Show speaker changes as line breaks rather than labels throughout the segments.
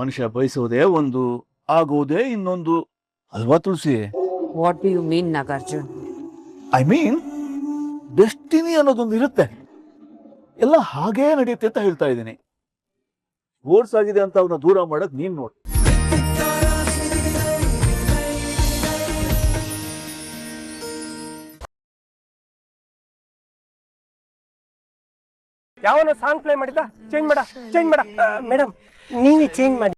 ಮನುಷ್ಯ ಬಯಸೋದೇ ಒಂದು, ಆಗೋದೇ ಇನ್ನೊಂದು ಅಲ್ವಾ Tulsi?
What do you mean Nagarjun?
I mean destiny ಅನ್ನೋದೊಂದು ಇರುತ್ತೆ, ಎಲ್ಲ ಹಾಗೇ ನಡೆಯುತ್ತೆ ಅಂತ ಹೇಳ್ತಾ ಇದ್ದೀನಿ. ಓಡ್ಸ್ ಆಗಿದೆ ಅಂತ ಅವನ್ನ ದೂರ ಮಾಡಕ್ ನೀನ್ ನೋಡಿ.
ಯಾವನೋ ಸಾಂಗ್ ಪ್ಲೇ ಮಾಡಿದ್ದ, ಚೇಂಜ್ ಮಾಡ ಮೇಡಮ್, ನೀವೇ ಚೇಂಜ್ ಮಾಡಿ.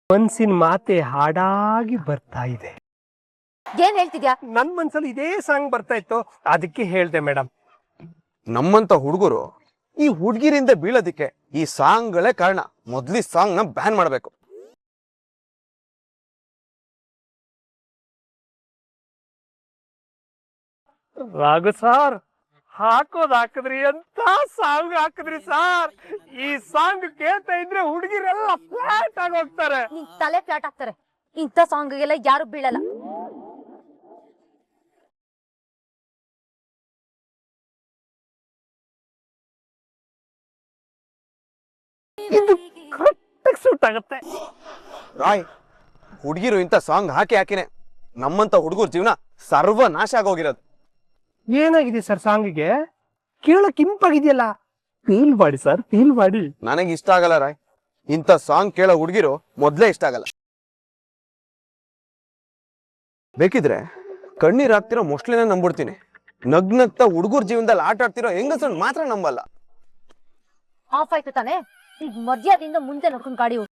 ಮನ್ಸಿನ ಮಾತೆ ಹಾಡಾಗಿ ಬರ್ತಾ ಇದೆ.
ಏನ್ ಹೇಳ್ತಿದ್ಯಾ?
ನನ್ ಮನ್ಸಲ್ಲಿ ಇದೇ ಸಾಂಗ್ ಬರ್ತಾ ಇತ್ತು, ಅದಕ್ಕೆ ಹೇಳ್ದೆ ಮೇಡಮ್.
ನಮ್ಮಂತ ಹುಡುಗರು ಈ ಹುಡುಗಿರಿಂದ ಬೀಳೋದಿಕ್ಕೆ ಈ ಸಾಂಗ್ಗಳೇ ಕಾರಣ. ಮೊದ್ಲಿ ಸಾಂಗ್ ನ ಬ್ಯಾನ್ ಮಾಡ್ಬೇಕು.
ರಾಘು ಸಾರ್, ಹಾಕಿದ್ರಿ ಅಂತ ಸಾಂಗ್ ಹಾಕಿದ್ರಿ ಸಾರ್. ಈ ಸಾಂಗ್ ಕೇಳ್ತಾ ಇದ್ರೆ ಹುಡುಗಿರೆಲ್ಲ ಫ್ಲಾಟ್ ಆಗಿ ಹೋಗ್ತಾರೆ.
ನಿನ್ ತಲೆ ಫ್ಲಾಟ್ ಆಗ್ತಾರೆ. ಇಂಥ ಸಾಂಗ್ಗೆಲ್ಲ ಯಾರು ಬೀಳಲ್ಲ.
ಇದು ಕರೆಕ್ಟ್ ಸೂಟ್ ಆಗುತ್ತೆ.
ರಾಯ್, ಹುಡುಗಿರು ಇಂಥ ಸಾಂಗ್ ಹಾಕಿನೇ ನಮ್ಮಂತ ಹುಡುಗರ ಜೀವನ ಸರ್ವನಾಶ ಆಗೋಗಿರೋದು.
ಏನಾಗಿದೆ ಸರ್ ಸಾಂಗಿಗೆ? ಕೇಳಕ್ ಇಂಪಾಗಿದೆಯಲ್ಲ, ಫೀಲ್ ಮಾಡಿ ಸರ್, ಫೀಲ್ ಮಾಡಿ.
ನನಗೆ ಇಷ್ಟ ಆಗಲ್ಲ ರಾಯ್, ಇಂಥ ಸಾಂಗ್ ಕೇಳೋ ಹುಡುಗಿರು ಮೊದ್ಲೇ ಇಷ್ಟ ಆಗಲ್ಲ. ಬೇಕಿದ್ರೆ ಕಣ್ಣೀರ್ ಹಾಕ್ತಿರೋ ಮೊಸ್ಲಿನ ನಂಬಿಡ್ತೀನಿ, ನಗ್ನಗ್ತಾ ಹುಡುಗರ ಜೀವನದಲ್ಲಿ ಆಟ ಆಡ್ತಿರೋ ಹೆಂಗಸನ್ ಮಾತ್ರ ನಂಬಲ್ಲ.
ಆಫ್ ಆಯ್ತು ತಾನೆ? ಈಗ ಮರ್ಯಾದೆಯಿಂದ ಮುಂದೆ ನೋಡ್ಕೊಂಡು ಗಾಡಿ ಹೋಗು.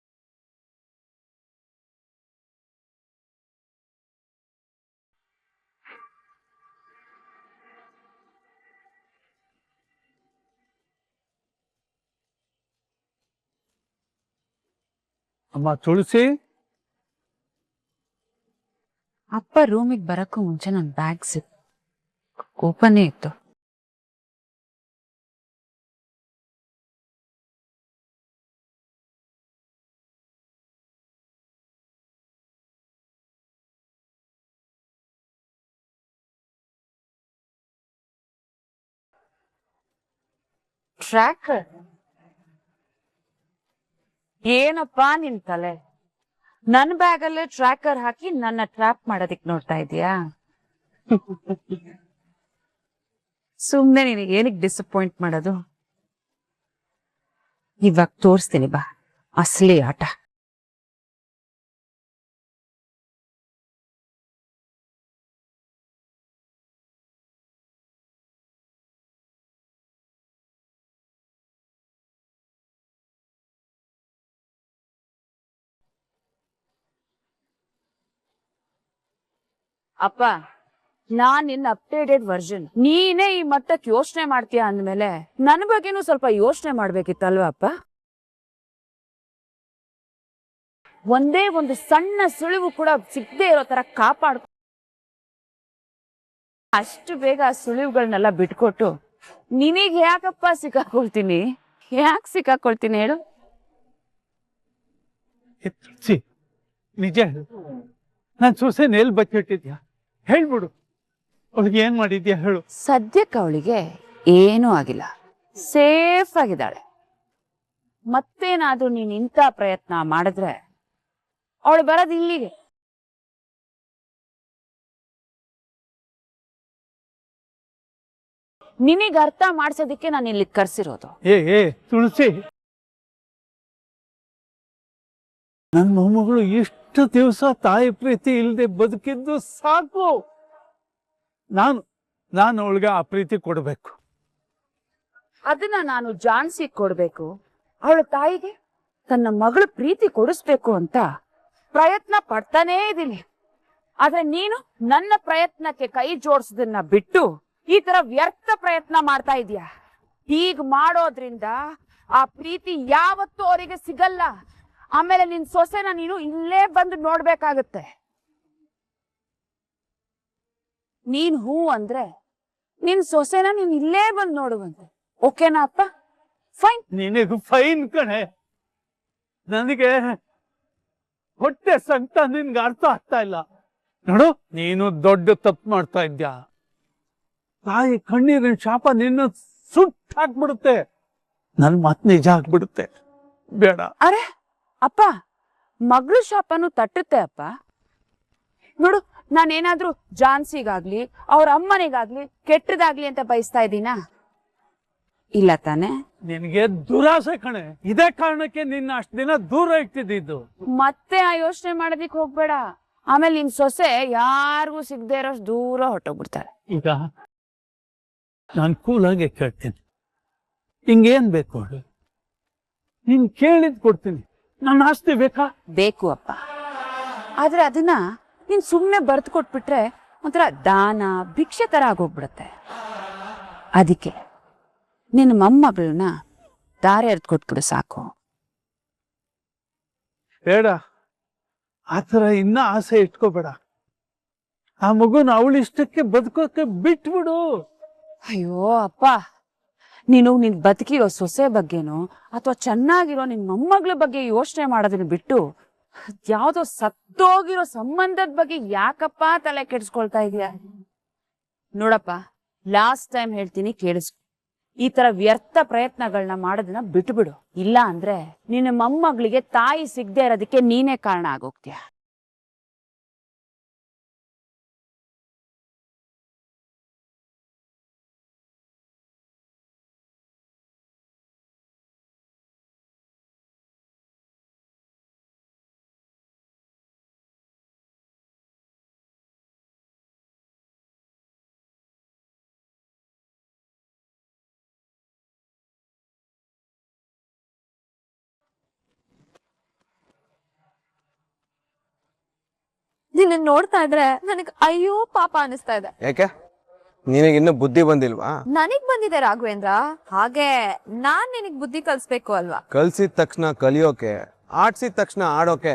ಅಮ್ಮ ತುಳಸಿ,
ಅಪ್ಪ ರೂಮಿಗೆ ಬರಕ್ಕೂ ಮುಂಚೆ ನನ್ನ ಬ್ಯಾಗ್ ಓಪನೇ ಇತ್ತು. ಟ್ರ್ಯಾಕರ್ ಏನಪ್ಪಾ ನಿನ್ ತಲೆ? ನನ್ ಬ್ಯಾಗಲ್ಲೇ ಟ್ರ್ಯಾಕರ್ ಹಾಕಿ ನನ್ನ ಟ್ರ್ಯಾಪ್ ಮಾಡೋದಿಕ್ ನೋಡ್ತಾ ಇದೀಯಾ? ಸುಮ್ನೆ ನಿನಗೆ ಏನಕ್ಕೆ ಡಿಸಪಾಯಿಂಟ್ ಮಾಡೋದು? ಇವಾಗ ತೋರಿಸ್ತೀನಿ ಬಾ ಅಸಲಿ ಆಟ. ಅಪ್ಪ, ನಾನ್ ನಿನ್ನ ಅಪ್ಡೇಟೆಡ್ ವರ್ಷನ್. ನೀನೇ ಈ ಮಟ್ಟಕ್ಕೆ ಯೋಚನೆ ಮಾಡ್ತೀಯ ಅಂದ್ಮೇಲೆ ನನ್ ಬಗ್ಗೆನೂ ಸ್ವಲ್ಪ ಯೋಚನೆ ಮಾಡ್ಬೇಕಿತ್ತಲ್ವಾ ಅಪ್ಪ? ಒಂದೇ ಒಂದು ಸಣ್ಣ ಸುಳಿವು ಕೂಡ ಸಿಗದೆ ಇರೋ ತರ ಕಾಪಾಡ್. ಅಷ್ಟು ಬೇಗ ಆ ಸುಳಿವುಗಳನ್ನೆಲ್ಲ ಬಿಟ್ಕೊಟ್ಟು ನಿನಗ್ ಯಾಕಪ್ಪ ಸಿಕ್ಕಾಕೊಳ್ತೀನಿ? ಯಾಕೆ ಸಿಕ್ಕಾಕೊಳ್ತೀನಿ ಹೇಳು?
ನಿಜ ಹೇಳು, ನಾನ್ ಸೊಸೆ ನೇಲ್ ಬಚ್ಚಿಟ್ಟಿದ್ಯಾ? ಹೇಳ್ಬಿಡು, ಅವಳಿಗೆ ಏನ್ ಮಾಡಿದ್ಯಾ ಹೇಳು.
ಸದ್ಯಕ್ಕೆ ಅವಳಿಗೆ ಏನೂ ಆಗಿಲ್ಲ, ಸೇಫ್ ಆಗಿದ್ದಾಳೆ. ಮತ್ತೇನಾದ್ರೂ ನೀನ್ ಇಂಥ ಪ್ರಯತ್ನ ಮಾಡಿದ್ರೆ ಅವಳು ಬರೋದು ಇಲ್ಲಿಗೆ. ನಿನಗ್ ಅರ್ಥ ಮಾಡ್ಸೋದಿಕ್ಕೆ ನಾನು ಇಲ್ಲಿ ಕರ್ಸಿರೋದು.
ಏ ತುಳಸಿ, ನನ್ನ ಮೊಮ್ಮಗಳು ಎಷ್ಟು ದಿವಸ ತಾಯಿ ಪ್ರೀತಿ ಇಲ್ಲದೆ ಬದುಕಿದ್ದು ಸಾಕು. ನಾನು ಅವಳಿಗೆ ಆ ಪ್ರೀತಿ ಕೊಡ್ಬೇಕು.
ಅದನ್ನ ನಾನು ಜಾನ್ಸಿ ಕೊಡ್ಬೇಕು. ಅವಳ ತಾಯಿಗೆ ತನ್ನ ಮಗಳ ಪ್ರೀತಿ ಕೊಡಿಸ್ಬೇಕು ಅಂತ ಪ್ರಯತ್ನ ಪಡ್ತಾನೇ ಇದೀನಿ. ಆದ್ರೆ ನೀನು ನನ್ನ ಪ್ರಯತ್ನಕ್ಕೆ ಕೈ ಜೋಡಿಸೋದನ್ನ ಬಿಟ್ಟು ಈ ತರ ವ್ಯರ್ಥ ಪ್ರಯತ್ನ ಮಾಡ್ತಾ ಇದೀಯ. ಹೀಗ್ ಮಾಡೋದ್ರಿಂದ ಆ ಪ್ರೀತಿ ಯಾವತ್ತೂ ಅವರಿಗೆ ಸಿಗಲ್ಲ. ಆಮೇಲೆ ನಿನ್ ಸೊಸೆನ ನೀನು ಇಲ್ಲೇ ಬಂದು ನೋಡ್ಬೇಕಾಗತ್ತೆ. ನೀನ್ ಹೂ ಅಂದ್ರೆ ನಿನ್ ಸೊಸೆನ ನೀನ್ ಇಲ್ಲೇ ಬಂದ್ ನೋಡುವಂತೆ. ಓಕೆನಾ ಅಪ್ಪ? ಫೈನ್.
ನಿನಗೆ ಫೈನ್ ಕಣೆ. ನನಗೆ ಹೊಟ್ಟೆ ಸಂಕಟ ನಿನ್ಗೆ ಅರ್ಥ ಆಗ್ತಾ ಇಲ್ಲ. ನೋಡು, ನೀನು ದೊಡ್ಡ ತಪ್ಪು ಮಾಡ್ತಾ ಇದ್ಯಾ. ತಾಯಿ ಕಣ್ಣೀರಿನ ಶಾಪ ನಿನ್ನ ಸುಟ್ಟು ಹಾಕ್ಬಿಡುತ್ತೆ. ನನ್ ಮಾತು ನಿಜ ಆಗ್ಬಿಡುತ್ತೆ. ಬೇಡ.
ಅರೆ ಅಪ್ಪ, ಮಗಳು ಶಾಪನು ತಟ್ಟುತ್ತೆ ಅಪ್ಪ. ನೋಡು, ನಾನೇನಾದ್ರೂ ಜಾನ್ಸಿಗಾಗ್ಲಿ ಅವ್ರ ಅಮ್ಮನಿಗಾಗ್ಲಿ ಕೆಟ್ಟದಾಗ್ಲಿ ಅಂತ ಬಯಸ್ತಾ ಇದ್ದೀನಾ? ಇಲ್ಲ ತಾನೆ?
ನಿನಗೆ ದುರಾಸೆ ಕಣೆ. ಇದೇ ಕಾರಣಕ್ಕೆ ನಿನ್ನ ಅಷ್ಟು ದಿನ ದೂರ ಇಟ್ಟಿದ್ದು.
ಮತ್ತೆ ಆ ಯೋಚನೆ ಮಾಡೋದಿಕ್ ಹೋಗ್ಬೇಡ. ಆಮೇಲೆ ನಿನ್ ಸೊಸೆ ಯಾರಿಗೂ ಸಿಗದೆ ಇರೋಷ್ಟು ದೂರ ಹೊಟ್ಟೋಗ್ಬಿಡ್ತಾರೆ.
ಈಗ ನಾನು ಕೂಲಾಗೆ ಕೇಳ್ತೀನಿ, ಹಿಂಗೇನ್ ಬೇಕು ಹೇಳು, ನೀನ್ ಕೇಳಿದ್ ಕೊಡ್ತೀನಿ. ನನ್ನ ಆಸ್ತಿ ಬೇಕಾ?
ಬೇಕು ಅಪ್ಪ. ಆದ್ರೆ ಅದನ್ನ ನೀನ್ ಸುಮ್ನೆ ಬರ್ದು ಕೊಟ್ಬಿಟ್ರೆ ಒಂಥರ ದಾನ ಭಿಕ್ಷೆ ತರ ಆಗೋಗ್ಬಿಡತ್ತೆ. ಅದಕ್ಕೆ ನಿನ್ನ ಮೊಮ್ಮಗಳನ್ನ ದಾರಿ ಎರ್ದ್ ಕೊಟ್ಬಿಡು ಸಾಕು.
ಬೇಡ, ಆತರ ಇನ್ನ ಆಸೆ ಇಟ್ಕೋಬೇಡ. ಆ ಮಗುನ ಅವಳಿಷ್ಟಕ್ಕೆ ಬದುಕೋಕೆ ಬಿಟ್ಬಿಡು.
ಅಯ್ಯೋ ಅಪ್ಪ, ನೀನು ನಿನ್ ಬದುಕಿರೋ ಸೊಸೆ ಬಗ್ಗೆನೋ ಅಥವಾ ಚೆನ್ನಾಗಿರೋ ನಿನ್ ಮೊಮ್ಮಗಳ ಬಗ್ಗೆ ಯೋಚನೆ ಮಾಡೋದನ್ನ ಬಿಟ್ಟು ಯಾವ್ದೋ ಸತ್ತೋಗಿರೋ ಸಂಬಂಧದ ಬಗ್ಗೆ ಯಾಕಪ್ಪ ತಲೆ ಕೆಡಿಸ್ಕೊಳ್ತಾ ಇದೀಯ? ನೋಡಪ್ಪ, ಲಾಸ್ಟ್ ಟೈಮ್ ಹೇಳ್ತೀನಿ, ಕೇಳಿಸ್ಕೊ. ಈ ತರ ವ್ಯರ್ಥ ಪ್ರಯತ್ನಗಳನ್ನ ಮಾಡೋದನ್ನ ಬಿಟ್ಬಿಡು. ಇಲ್ಲ ಅಂದ್ರೆ ನಿನ್ನ ಮೊಮ್ಮಗಳಿಗೆ ತಾಯಿ ಸಿಗದೆ ಇರೋದಕ್ಕೆ ನೀನೇ ಕಾರಣ ಆಗೋಗ್ತೀಯ.
ನಿನ್ನ ನೋಡ್ತಾ ಇದ್ರೆ ನನಗ್ ಅಯ್ಯೋ ಪಾಪ ಅನಿಸ್ತಾ ಇದೆ.
ಯಾಕೆ, ನಿನಗಿನ್ನೂ ಬುದ್ಧಿ ಬಂದಿಲ್ವಾ?
ನನಗ್ ಬಂದಿದೆ ರಾಘವೇಂದ್ರ, ಹಾಗೆ ನಾನ್ ನಿನಗ್ ಬುದ್ಧಿ ಕಲ್ಸ್ಬೇಕು ಅಲ್ವಾ?
ಕಲ್ಸಿದ ತಕ್ಷಣ ಕಲಿಯೋಕೆ, ಆಡ್ಸಿದ ತಕ್ಷಣ ಆಡೋಕೆ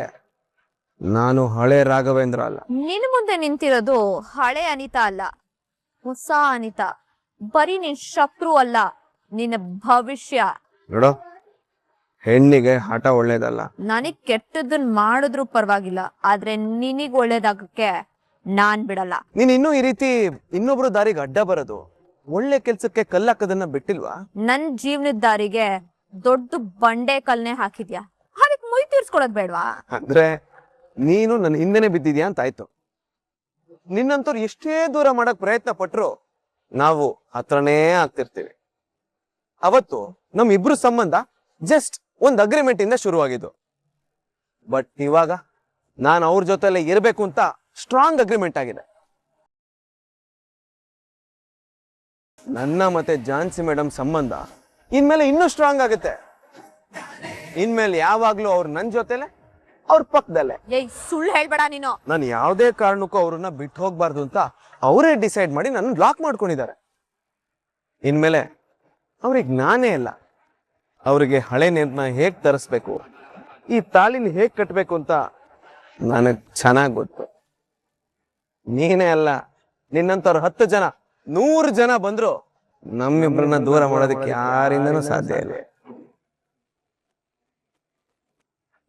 ನಾನು ಹಳೆ ರಾಘವೇಂದ್ರ ಅಲ್ಲ.
ನಿನ್ ಮುಂದೆ ನಿಂತಿರೋದು ಹಳೆ ಅನಿತಾ ಅಲ್ಲ, ಹೊಸ ಅನಿತಾ. ಬರೀ ನಿನ್ ಶತ್ರು ಅಲ್ಲ, ನಿನ್ನ ಭವಿಷ್ಯ.
ನೋಡೋ, ಹೆಣ್ಣಿಗೆ ಹಠ ಒಳ್ಳೇದಲ್ಲ.
ನನಗ್ ಕೆಟ್ಟದನ್ ಮಾಡಿದ್ರು ಪರವಾಗಿಲ್ಲ, ಆದ್ರೆ ನಿನಗ್ ಒಳ್ಳೇದಾಗಕ್ಕೆ ನಾನ್ ಬಿಡಲ್ಲ.
ನೀನ್ ಇನ್ನೂ ಈ ರೀತಿ ಇನ್ನೊಬ್ರು ದಾರಿಗೆ ಅಡ್ಡ ಬರೋದು, ಒಳ್ಳೆ ಕೆಲ್ಸಕ್ಕೆ ಕಲ್ಲಾಕೋದನ್ನ ಬಿಟ್ಟಿಲ್ವಾ?
ನನ್ ಜೀವನದ ದಾರಿಗೆ ದೊಡ್ಡ ಬಂಡೆ ಕಲ್ನೆ ಹಾಕಿದ್ಯಾ, ಅದಕ್ಕೆ ಮುಯ್ ತೀರ್ಸ್ಕೊಳಕ್ ಬೇಡ್ವಾ?
ಅಂದ್ರೆ ನೀನು ನನ್ನ ಹಿಂದೆನೆ ಬಿದ್ದಿದ್ಯಾ ಅಂತ ಆಯ್ತು. ನಿನ್ನಂತವ್ರು ಎಷ್ಟೇ ದೂರ ಮಾಡಕ್ ಪ್ರಯತ್ನ ಪಟ್ರು ನಾವು ಹತ್ರನೇ ಆಗ್ತಿರ್ತೀವಿ. ಅವತ್ತು ನಮ್ ಇಬ್ರು ಸಂಬಂಧ ಜಸ್ಟ್ ಒಂದ್ ಅಗ್ರಿಮೆಂಟ್ ಇಂದ ಶುರುವಾಗಿದ್ದು. ಬಟ್ ಇವಾಗ ನಾನು ಅವ್ರ ಜೊತೆಲೆ ಇರ್ಬೇಕು ಅಂತ ಸ್ಟ್ರಾಂಗ್ ಅಗ್ರಿಮೆಂಟ್ ಆಗಿದೆ. ನನ್ನ ಮತ್ತೆ ಜಾನ್ಸಿ ಮೇಡಮ್ ಸಂಬಂಧ ಇನ್ಮೇಲೆ ಇನ್ನೂ ಸ್ಟ್ರಾಂಗ್ ಆಗುತ್ತೆ. ಇನ್ಮೇಲೆ ಯಾವಾಗ್ಲೂ ಅವ್ರು ನನ್ ಜೊತೆಲೆ, ಅವ್ರ ಪಕ್ಕದಲ್ಲೇ.
ಏಯ್, ಸುಳ್ಳು ಹೇಳ್ಬೇಡ ನೀನು.
ನಾನು ಯಾವುದೇ ಕಾರಣಕ್ಕೂ ಅವ್ರನ್ನ ಬಿಟ್ಟು ಹೋಗ್ಬಾರ್ದು ಅಂತ ಅವರೇ ಡಿಸೈಡ್ ಮಾಡಿ ನನ್ನ ಲಾಕ್ ಮಾಡ್ಕೊಂಡಿದ್ದಾರೆ. ಇನ್ಮೇಲೆ ಅವ್ರಿಗೆ ನಾನೇ ಅಲ್ಲ, ಅವ್ರಿಗೆ ಹಳೆ ನೆನಪನ್ನ ಹೇಗ್ ತರಿಸ್ಬೇಕು, ಈ ತಾಳಿನ ಹೇಗ್ ಕಟ್ಬೇಕು ಅಂತ ನನಗ್ ಚೆನ್ನಾಗ್ ಗೊತ್ತು. ನೀನೇ ಅಲ್ಲ, ನಿನ್ನಂತವ್ರು 10 ಜನ 100 ಜನ ಬಂದ್ರು ನಮ್ಮಿಬ್ರನ್ನ ದೂರ ಮಾಡೋದಕ್ಕೆ ಯಾರಿಂದನೂ ಸಾಧ್ಯ ಇಲ್ಲ.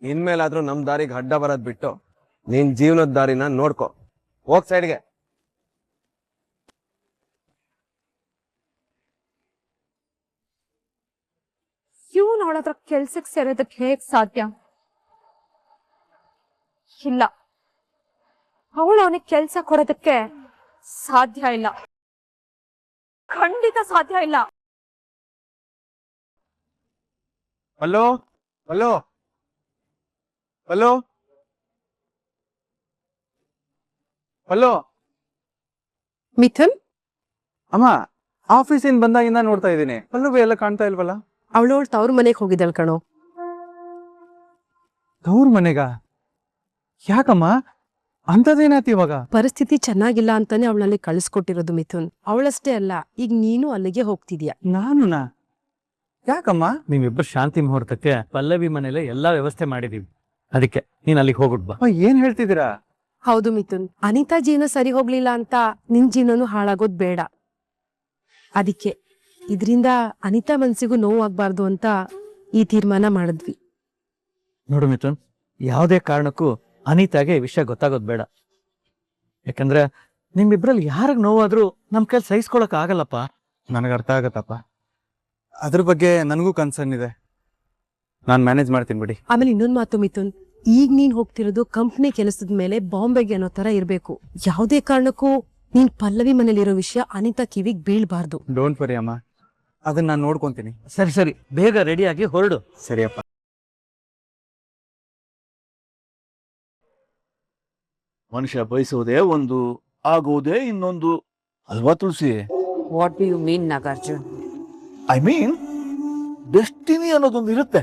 ಇನ್ಮೇಲಾದ್ರೂ ನಮ್ ದಾರಿಗೆ ಅಡ್ಡ ಬರೋದ್ ಬಿಟ್ಟು ನಿನ್ ಜೀವನದ ದಾರಿನ ನೋಡ್ಕೊ. ಹೋಗ್ ಸೈಡ್ಗೆ.
ಇವ್ನು ಅವಳ ಹತ್ರ ಕೆಲ್ಸಕ್ಕೆ ಸೇರೋದಕ್ಕೆ ಹೇಗ್ ಸಾಧ್ಯ? ಇಲ್ಲ, ಅವಳು ಅವನಿಗೆ ಕೆಲ್ಸ ಕೊಡೋದಕ್ಕೆ ಸಾಧ್ಯ ಇಲ್ಲ, ಖಂಡಿತ ಸಾಧ್ಯ ಇಲ್ಲ.
Hello hello hello hello
Mithun,
ಅಮ್ಮ, ಆಫೀಸಿಂದ ಬಂದಾಗಿಂದ ನೋಡ್ತಾ ಇದ್ದೀನಿ, ಪಲ್ಲವಿ ಎಲ್ಲ ಕಾಣ್ತಾ ಇಲ್ವಲ್ಲ?
ಅವಳು ತವ್ರ ಮನೆಗೆ ಹೋಗಿದ್ದಾಳ ಕಣೋ.
ತವ್ರ ಮನೆಗ? ಯಾಕಮ್ಮ, ಅಂತದೇನಾಯ್ತು ಇವಾಗ?
ಪರಿಸ್ಥಿತಿ ಚೆನ್ನಾಗಿಲ್ಲ ಅಂತಾನೆ ಅವಳಲ್ಲಿ ಕಳಿಸ್ಕೊಟ್ಟಿರೋದು ಮಿಥುನ್. ಅವಳಷ್ಟೇ ಅಲ್ಲ, ಈಗ ನೀನು ಅಲ್ಲಿಗೆ ಹೋಗ್ತಿದ್ಯಾ.
ನಾನುನಾ? ಯಾಕಮ್ಮ?
ನಿಮ್ಮಿಬ್ಬರು ಶಾಂತಿ ಮುಹೂರ್ತಕ್ಕೆ ಪಲ್ಲವಿ ಮನೇಲೆ ಎಲ್ಲಾ ವ್ಯವಸ್ಥೆ ಮಾಡಿದೀವಿ. ಅದಕ್ಕೆ ನೀನ್ ಅಲ್ಲಿಗೆ ಹೋಗ್ಬಿಟ್ ಬಾ.
ಏನ್ ಹೇಳ್ತಿದ್ದೀರಾ?
ಹೌದು ಮಿಥುನ್, ಅನಿತಾ ಜೀವನ ಸರಿ ಹೋಗ್ಲಿಲ್ಲ ಅಂತ ನಿನ್ ಜೀವನನು ಹಾಳಾಗೋದ್ ಬೇಡ. ಅದಕ್ಕೆ ಇದರಿಂದ ಅನಿತಾ ಮನ್ಸಿಗೂ ನೋವು ಆಗ್ಬಾರ್ದು ಅಂತ ಈ ತೀರ್ಮಾನ ಮಾಡಿದ್ವಿ.
ನೋಡು ಮಿಥುನ್, ಯಾವುದೇ ಕಾರಣಕ್ಕೂ ಅನಿತಾಗೆ ಈ ವಿಷಯ ಗೊತ್ತಾಗೋದು ಬೇಡ. ಯಾಕಂದ್ರೆ ನಿಮ್ಮಿಬ್ರಲ್ಲಿ ಯಾರಿಗ್ ನೋವಾದ್ರೂ ನಮ್ ಕೈಲಿ ಸಹಿಸ್ಕೊಳಕ್ ಆಗಲ್ಲಪ್ಪ.
ನನಗೆ ಅರ್ಥ ಆಗತ್ತಪ್ಪ. ಅದ್ರ ಬಗ್ಗೆ ನನಗೂ ಕನ್ಸರ್ನ್ ಇದೆ. ನಾನು ಮ್ಯಾನೇಜ್ ಮಾಡ್ತೀನಿ ಬಿಡಿ.
ಆಮೇಲೆ ಇನ್ನೊಂದ್ ಮಾತು ಮಿಥುನ್, ಈಗ ನೀನ್ ಹೋಗ್ತಿರೋದು ಕಂಪ್ನಿ ಕೆಲಸದ ಮೇಲೆ ಬಾಂಬೆಗೆ ಅನ್ನೋ ತರ ಇರ್ಬೇಕು. ಯಾವುದೇ ಕಾರಣಕ್ಕೂ ನೀನ್ ಪಲ್ಲವಿ ಮನೇಲಿರೋ ವಿಷಯ ಅನಿತಾ ಕಿವಿಗ್ ಬೀಳ್ಬಾರ್ದು.
ಡೋಂಟ್ ವರಿ ಅಮ್ಮ, ಅದನ್ನ ನಾನು ನೋಡ್ಕೊಂತೀನಿ.
ಸರಿ ಸರಿ, ಬೇಗ ರೆಡಿಯಾಗಿ ಹೊರಡು.
ಸರಿಯಪ್ಪ.
ಮನುಷ್ಯ ಬಯಸೋದೇ ಒಂದು, ಆಗೋದೇ ಇನ್ನೊಂದು ಅಲ್ವಾ Tulsi?
What do you mean Nagarjun?
I mean destiny ಅನ್ನೋದೊಂದು ಇರುತ್ತೆ,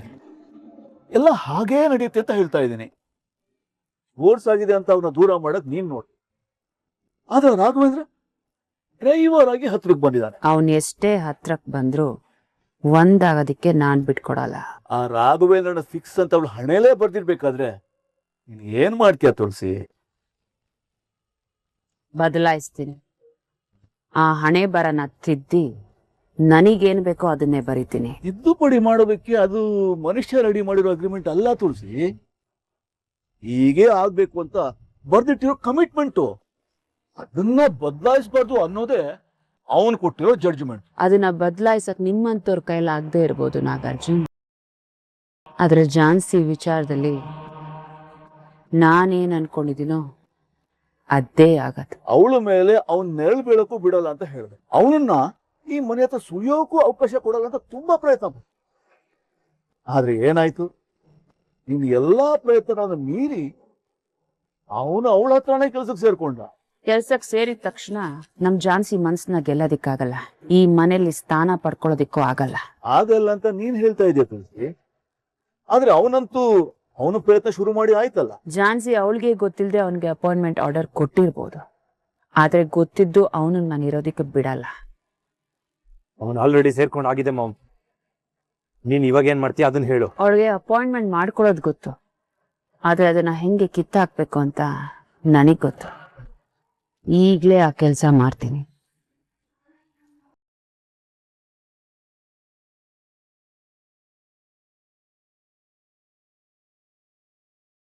ಎಲ್ಲ ಹಾಗೇ ನಡೆಯುತ್ತೆ ಅಂತ ಹೇಳ್ತಾ ಇದ್ದೀನಿ. ಓಡ್ಸ್ ಆಗಿದೆ ಅಂತ ಅವನ್ನ ದೂರ ಮಾಡಕ್ ನೀನ್ ನೋಡಿ. ಆದ್ರೆ ರಾಘವೇಂದ್ರ ಡ್ರೈವರ್ ಆಗಿ ಹತ್ರಕ್ಕೆ ಬಂದಿದ್ದಾನೆ.
ಅವನ್ ಎಷ್ಟೇ ಹತ್ರಕ್ ಬಂದ್ರು ಒಂದಾಗೋದಿಕ್ಕೆ ನಾನ್ ಬಿಟ್ಕೊಡಲ್ಲ.
ಆ ರಾಘವೇಂದ್ರನ ಫಿಕ್ಸ್ ಅಂತ ಅವಳು ಹಣೆಲೇ ಬರ್ದಿರ್ಬೇಕಾದ್ರೆ ನೀನ್ ಏನ್ ಮಾಡ್ತೀಯ ತುಳಸಿ?
ಬದಲಾಯಿಸ್ತೀನಿ. ಆ ಹಣೆ ಬರನ ತಿದ್ದಿ ನನಗೇನ್ ಬೇಕೋ ಅದನ್ನೇ ಬರಿತೀನಿ.
ತಿದ್ದುಪಡಿ ಮಾಡೋದಕ್ಕೆ ಅದು ಮನುಷ್ಯ ರೆಡಿ ಮಾಡಿರೋ ಅಗ್ರಿಮೆಂಟ್ ಅಲ್ಲ ತುಳಸಿ. ಹೀಗೆ ಆಗ್ಬೇಕು ಅಂತ ಬರ್ದಿಟ್ಟಿರೋ ಕಮಿಟ್ಮೆಂಟು, ಅದನ್ನ ಬದಲಾಯಿಸಬಾರ್ದು ಅನ್ನೋದೇ ಅವನು ಕೊಟ್ಟಿರೋ ಜಡ್ಜ್ಮೆಂಟ್.
ಅದನ್ನ ಬದಲಾಯಿಸಕ್ ನಿಮ್ಮಂತವ್ರ ಕೈಲಾಗದೆ ಇರ್ಬೋದು ನಾಗಾರ್ಜುನ್, ಆದ್ರೆ ಝಾನ್ಸಿ ವಿಚಾರದಲ್ಲಿ ನಾನೇನ್ ಅನ್ಕೊಂಡಿದ್ದೀನೋ ಅದೇ ಆಗತ್ತೆ.
ಅವಳ ಮೇಲೆ ಅವನ್ ನೆರಳು ಬೀಳಕ್ಕೂ ಬಿಡಲ್ಲ ಅಂತ ಹೇಳಿದೆ. ಅವನನ್ನ ಈ ಮನೆ ಹತ್ರ ಸುಳಿಯೋಕ್ಕೂ ಅವಕಾಶ ಕೊಡಲ್ಲ ಅಂತ ತುಂಬಾ ಪ್ರಯತ್ನ ಪಟ್ಟೆ. ಆದ್ರೆ ಏನಾಯ್ತು, ನಿನ್ ಎಲ್ಲಾ ಪ್ರಯತ್ನ ಮೀರಿ ಅವನು ಅವಳ ಹತ್ರನೇ ಕೆಲ್ಸಕ್ಕೆ ಸೇರ್ಕೊಂಡ.
ಕೆಲ್ಸಕ್ ಸೇರಿದ ತಕ್ಷಣ ನಮ್ ಝಾನ್ಸಿ ಮನ್ಸನ್ನ ಗೆಲ್ಲೋದಿಕ್ಕಾಗಲ್ಲ, ಈ ಮನೇಲಿ ಸ್ಥಾನ ಪಡ್ಕೊಳ್ಳೋದಿಕ್ಕೂ ಆಗಲ್ಲ.
ಆಗಲ್ಲ ಅಂತ ನೀನ್ ಹೇಳ್ತಾ ಇದೀಯ ತುಳಸಿ. ಆದ್ರೆ ಅವನಂತೂ ಅವನು ಪ್ರಯತ್ನ ಶುರು ಮಾಡಿ ಆಯ್ತಲ್ಲ.
ಝಾನ್ಸಿ ಅವಳಿಗೆ ಗೊತ್ತಿಲ್ಲದೆ ಅವನಿಗೆ ಅಪಾಯಿಂಟ್ಮೆಂಟ್ ಆರ್ಡರ್ ಕೊಟ್ಟಿರ್ಬೋದು, ಆದ್ರೆ ಗೊತ್ತಿದ್ದು ಅವನನ್ನ ನಾನು ಇರೋದಿಕ್ಕೆ ಬಿಡಲ್ಲ.
ಅವನು ಆಲ್ರೆಡಿ ಸೇರ್ಕೊಂಡು ಆಗಿದೆ ಮಾಮ್. ನೀನ್ ಇವಾಗ ಏನ್ ಮಾಡ್ತೀಯ ಅದನ್ನ ಹೇಳು.
ಅವಳಿಗೆ ಅಪಾಯಿಂಟ್ಮೆಂಟ್ ಮಾಡ್ಕೊಳ್ಳೋದು ಗೊತ್ತು, ಆದ್ರೆ ಅದನ್ನ ಹೆಂಗೆ ಕಿತ್ತಾಕ್ಬೇಕು ಅಂತ ನನಗ್ ಗೊತ್ತು. ಈಗ್ಲೇ ಆ ಕೆಲಸ ಮಾಡ್ತೀನಿ.